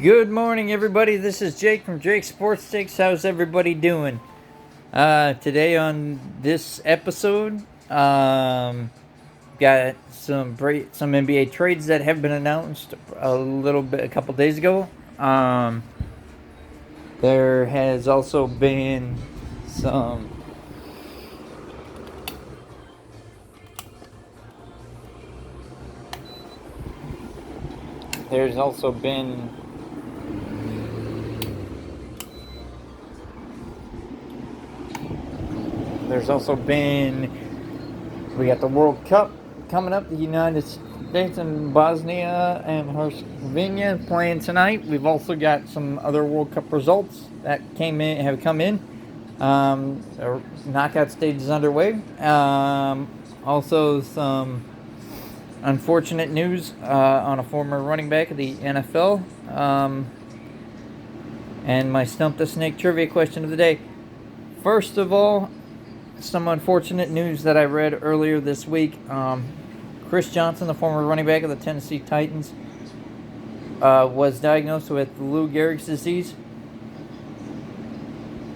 Good morning, everybody. This is Jake from Jake Sports Takes. How's everybody doing? Today on this episode, got some NBA trades that have been announced a couple days ago. There has also been some. There's also been There's also been we got the World Cup coming up. The United States and Bosnia and Herzegovina playing tonight. We've also got some other World Cup results that have come in. The knockout stage is underway. Also, some unfortunate news on a former running back of the NFL. And my Stump the Snake trivia question of the day. First of all, some unfortunate news that I read earlier this week. Chris Johnson, the former running back of the Tennessee Titans, was diagnosed with Lou Gehrig's disease,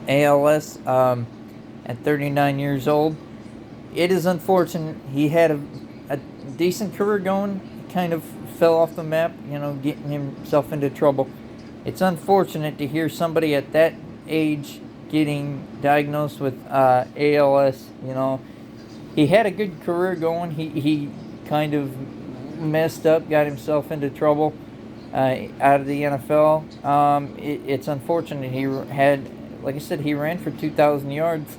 ALS, at 39 years old. It is unfortunate. He had a decent career going. He kind of fell off the map, getting himself into trouble. It's unfortunate to hear somebody at that age getting diagnosed with ALS. He had a good career going. He kind of messed up, got himself into trouble out of the NFL. It's unfortunate. He had, like I said, he ran for 2,000 yards.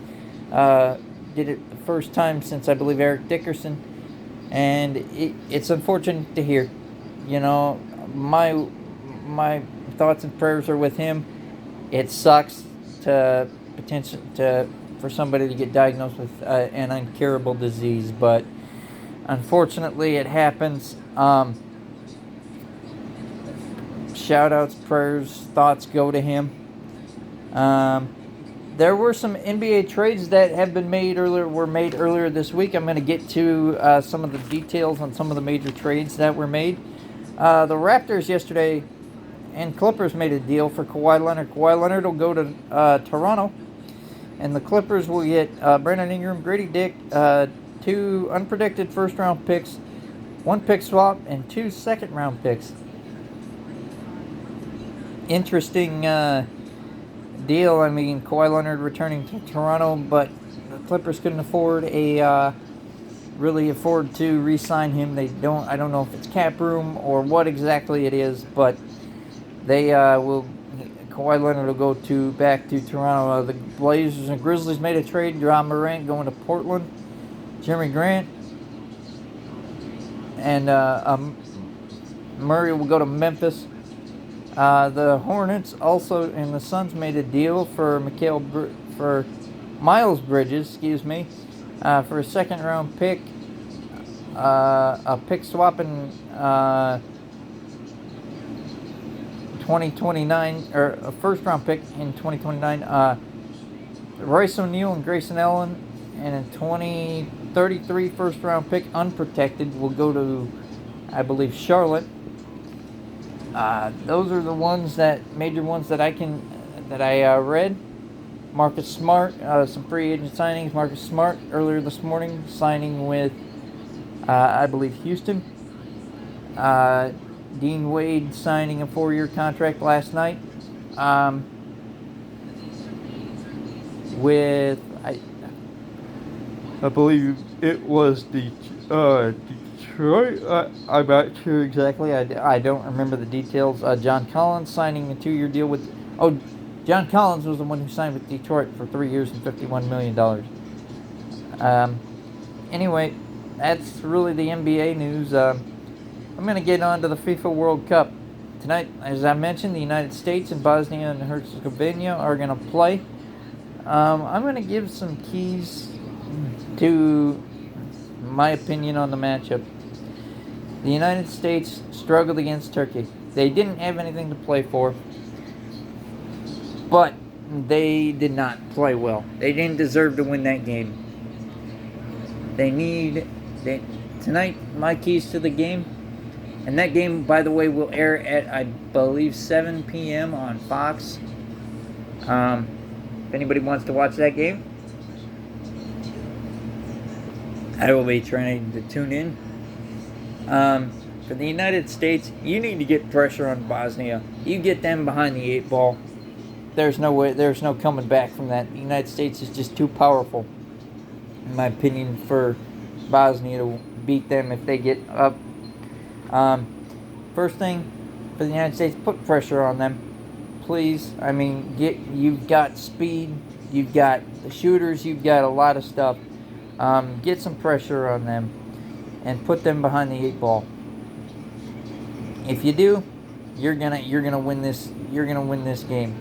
Did it the first time since, I believe, Eric Dickerson. And it's unfortunate to hear. My thoughts and prayers are with him. It sucks for somebody to get diagnosed with an incurable disease, but unfortunately it happens. Shout outs, prayers, thoughts go to him. There were some NBA trades that were made earlier this week. I'm going to get to some of the details on some of the major trades that were made. The Raptors yesterday and Clippers made a deal for Kawhi Leonard. Kawhi Leonard will go to Toronto, and the Clippers will get Brandon Ingram, Grady Dick, 2 unprotected first-round picks, 1 pick swap, and 2 second-round picks. Interesting deal. I mean, Kawhi Leonard returning to Toronto, but the Clippers couldn't really afford to re-sign him. I don't know if it's cap room or what exactly it is, but Kawhi Leonard will go back to Toronto. The Blazers and Grizzlies made a trade. Ja Morant going to Portland. Jeremy Grant and Murray will go to Memphis. The Hornets also and the Suns made a deal for Miles Bridges, for a second-round pick, a pick swap in 2029, or a first-round pick in 2029. Royce O'Neal and Grayson Allen, and a 2033 first-round pick, unprotected, will go to, I believe, Charlotte. Those are the major ones that I read. Marcus Smart, some free agent signings. Marcus Smart earlier this morning signing with, I believe, Houston. Dean Wade signing a 4-year contract last night. With I believe it was Detroit. I'm not sure exactly. I don't remember the details. John Collins signing a 2-year deal with. John Collins was the one who signed with Detroit for 3 years and $51 million. Anyway, that's really the NBA news. I'm going to get on to the FIFA World Cup. Tonight, as I mentioned, the United States and Bosnia and Herzegovina are going to play. I'm going to give some keys to my opinion on the matchup. The United States struggled against Turkey. They didn't have anything to play for, but they did not play well. They didn't deserve to win that game. Tonight, my keys to the game, And that game, by the way, will air at, I believe, 7 p.m. on Fox. If anybody wants to watch that game, I will be trying to tune in. For the United States, you need to get pressure on Bosnia. You get them behind the 8 ball. There's no way. There's no coming back from that. The United States is just too powerful, in my opinion, for Bosnia to beat them if they get up. First thing for the United States, put pressure on them, please. I mean, you've got speed, you've got the shooters, you've got a lot of stuff. Get some pressure on them and put them behind the 8 ball. If you do, you're gonna win this. You're gonna win this game.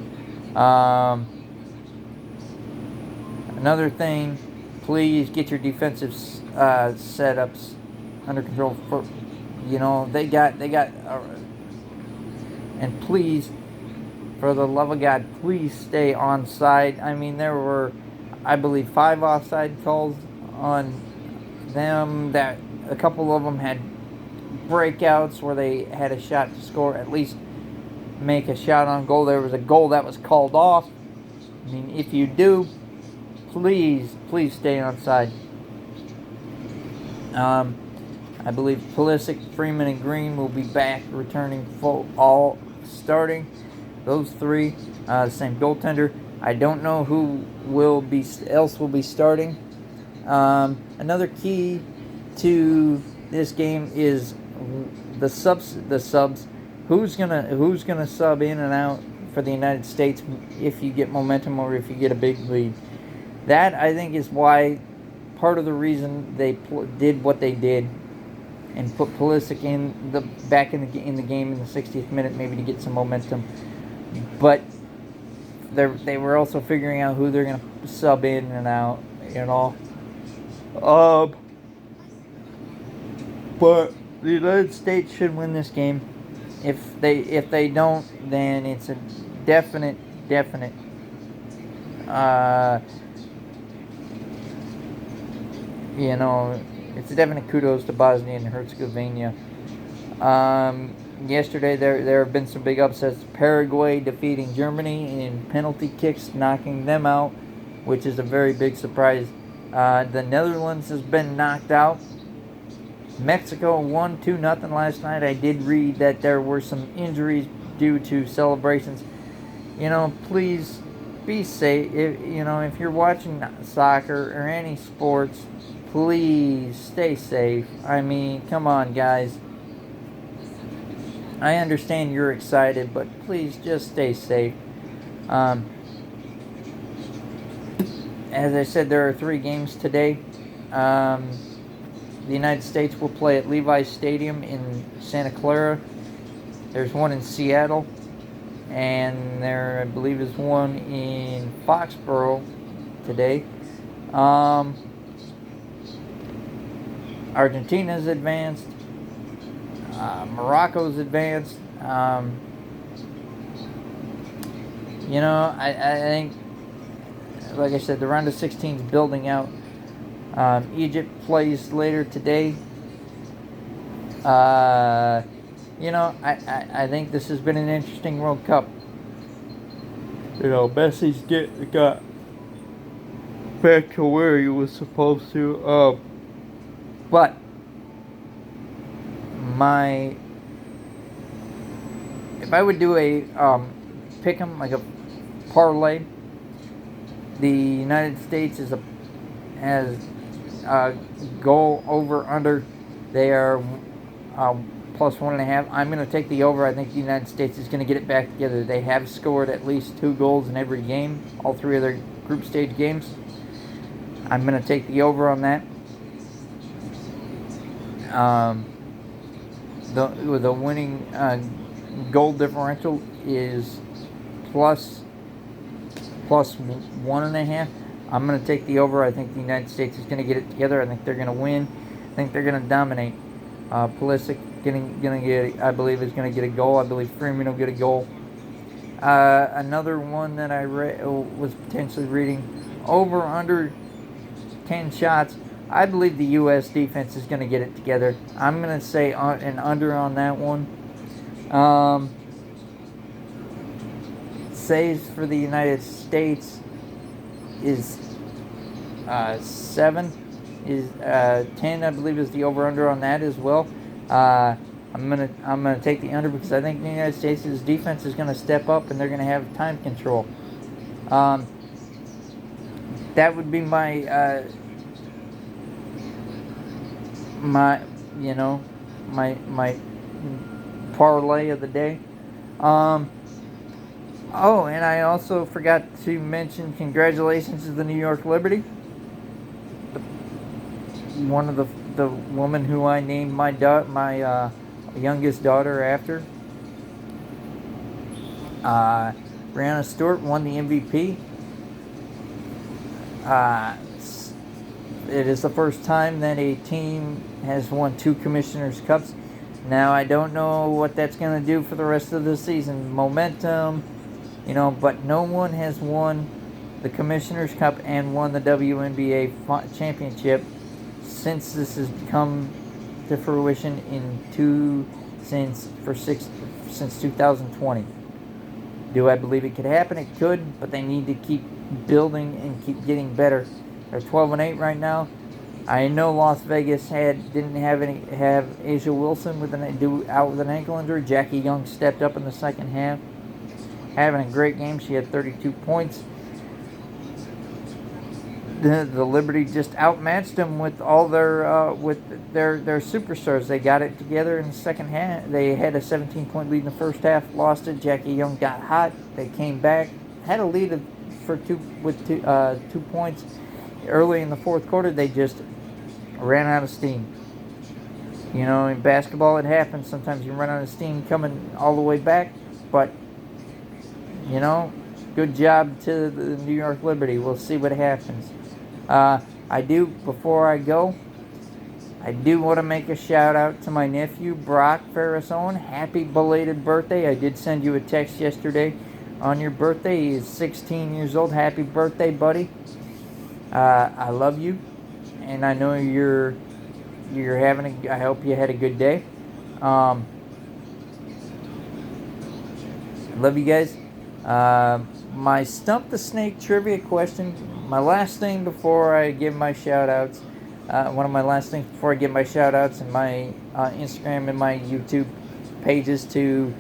Another thing, please get your defensive setups under control. For they got, and please, for the love of God, please stay on side. I mean, there were, I believe, 5 offside calls on them. That a couple of them had breakouts where they had a shot to score, at least make a shot on goal. There was a goal that was called off. I mean, if you do, please stay on side. I believe Pulisic, Freeman, and Green will be back, returning all starting. Those 3, the same goaltender. I don't know who else will be starting. Another key to this game is the subs. Who's gonna sub in and out for the United States if you get momentum or if you get a big lead? That, I think, is why part of the reason they did what they did and put Pulisic back in the game in the 60th minute, maybe to get some momentum. But they were also figuring out who they're gonna sub in and out, But the United States should win this game. If they don't, then it's a definite. It's a definite kudos to Bosnia and Herzegovina. Yesterday there have been some big upsets. Paraguay defeating Germany in penalty kicks, knocking them out, which is a very big surprise. The Netherlands has been knocked out. Mexico won 2-0 last night. I did read that there were some injuries due to celebrations. Please be safe. If you're watching soccer or any sports, please stay safe. I mean, come on, guys. I understand you're excited, but please just stay safe. As I said, there are 3 games today. The United States will play at Levi's Stadium in Santa Clara. There's one in Seattle. And there, I believe, is one in Foxborough today. Argentina's advanced. Morocco's advanced. I think, like I said, the round of 16 is building out. Egypt plays later today. I think this has been an interesting World Cup. Messi's got back to where he was supposed to. But if I would do a pick 'em, like a parlay, the United States has a goal over under. They are plus 1.5. I'm going to take the over. I think the United States is going to get it back together. They have scored at least 2 goals in every game, all 3 of their group stage games. I'm going to take the over on that. The winning goal differential is plus 1.5. I'm going to take the over. I think the United States is going to get it together. I think they're going to win. I think they're going to dominate. Pulisic I believe is going to get a goal. I believe Freeman will get a goal. Another one that I was potentially reading, over under 10 shots I believe the U.S. defense is going to get it together. I'm going to say an under on that one. Saves for the United States is 7. Is 10, I believe, is the over/under on that as well. I'm gonna take the under because I think the United States' defense is gonna step up and they're gonna have time control. That would be my my parlay of the day. Oh, and I also forgot to mention congratulations to the New York Liberty. One of the woman who I named my youngest daughter after. Brianna Stewart won the MVP. It is the first time that a team has won 2 Commissioner's Cups. Now, I don't know what that's going to do for the rest of the season. Momentum, but no one has won the Commissioner's Cup and won the WNBA championship since this has come to fruition since 2020. Do I believe it could happen? It could, but they need to keep building and keep getting better. They're 12-8 right now. I know Las Vegas didn't have Asia Wilson out with an ankle injury. Jackie Young stepped up in the second half, having a great game. She had 32 points. The Liberty just outmatched them with all their superstars. They got it together in the second half. They had a 17-point lead in the first half, lost it. Jackie Young got hot. They came back, had a lead with 2 points early in the fourth quarter. They just ran out of steam. In basketball it happens. Sometimes you run out of steam coming all the way back, but good job to the New York Liberty. We'll see what happens. Before I go, I do want to make a shout out to my nephew, Brock Farrisone. Happy belated birthday. I did send you a text yesterday on your birthday. He is 16 years old. Happy birthday, buddy. I love you, and I know you're having I hope you had a good day. Love you guys. My Stump the Snake trivia question. My last thing before I give my shout-outs. One of my last things before I give my shout-outs and my Instagram and my YouTube pages to,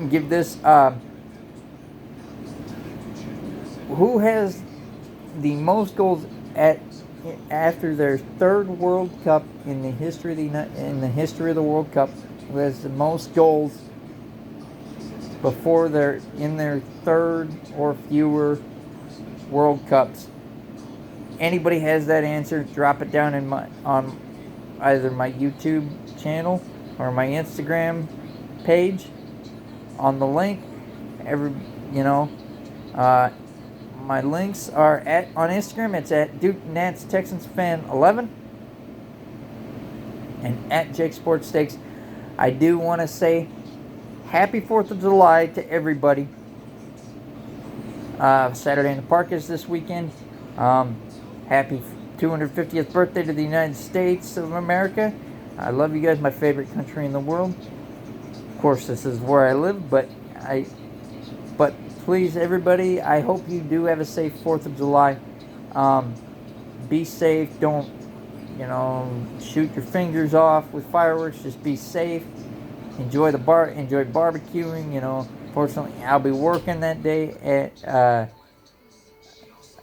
give this. Who has the most goals after their 3rd World Cup in the history of the World Cup? Who has the most goals before they're in their 3rd or fewer World Cups? Anybody has that answer, drop it down on either my YouTube channel or my Instagram page on the link. My links are on Instagram. It's at Duke Nats Texans Fan 11 and at Jake Sports Stakes. I do want to say happy 4th of July to everybody. Saturday in the Park is this weekend. Happy 250th birthday to the United States of America. I love you guys, my favorite country in the world. Of course, this is where I live, but please, everybody, I hope you do have a safe 4th of July. Be safe. Don't, shoot your fingers off with fireworks. Just be safe. Enjoy enjoy barbecuing. Fortunately, I'll be working that day at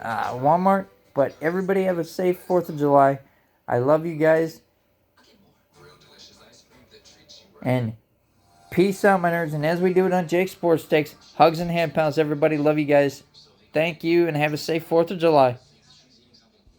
Walmart. But everybody have a safe 4th of July. I love you guys. And peace out, my nerds. And as we do it on Jake Sports Takes, hugs and hand pounds, everybody. Love you guys. Thank you, and have a safe 4th of July.